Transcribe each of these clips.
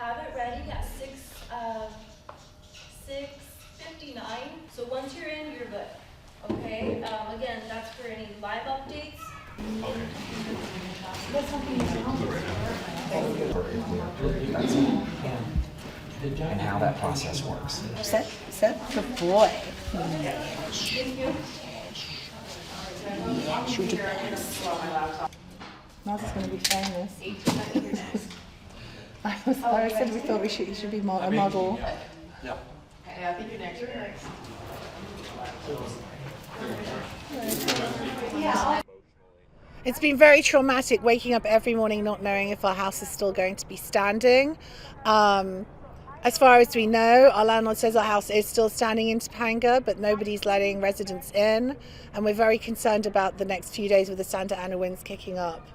have it ready at 6:59. So once you're in, you're good. Okay. Again, that's for any live updates. Okay. And how that process works. Set, good boy. Shoot your best. Mars is going to be famous. I said we thought he should be a model. Yeah. Okay, I think you're next. It's been very traumatic waking up every morning not knowing if our house is still going to be standing. As far as we know, our landlord says our house is still standing in Topanga, but nobody's letting residents in. And we're very concerned about the next few days with the Santa Ana winds kicking up.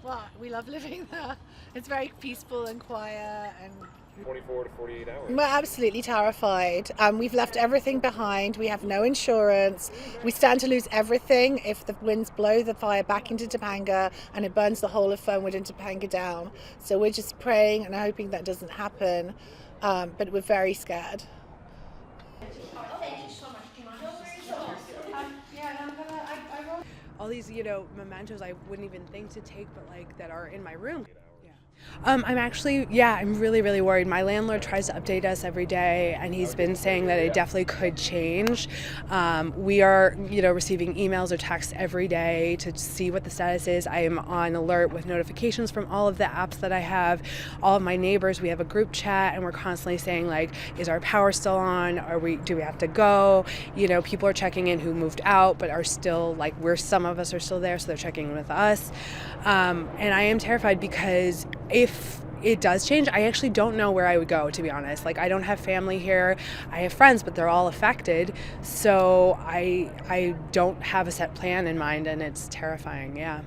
Well, we love living there. It's very peaceful and quiet. And 24 to 48 hours. we're absolutely terrified. We've left everything behind. We have no insurance. We stand to lose everything if the winds blow the fire back into Topanga and it burns the whole of Fernwood and Topanga down. So we're just praying and hoping that doesn't happen. But we're very scared. All these, mementos I wouldn't even think to take, but like that are in my room. I'm really, really worried. My landlord tries to update us every day, and he's been saying that it definitely could change. We are, receiving emails or texts every day to see what the status is. I am on alert with notifications from all of the apps that I have. All of my neighbors, we have a group chat, and we're constantly saying, like, is our power still on? Do we have to go? People are checking in who moved out, but are still, like, some of us are still there, so they're checking in with us. And I am terrified because if it does change, I actually don't know where I would go, to be honest. Like, I don't have family here. I have friends, but they're all affected. So I don't have a set plan in mind, and it's terrifying, yeah.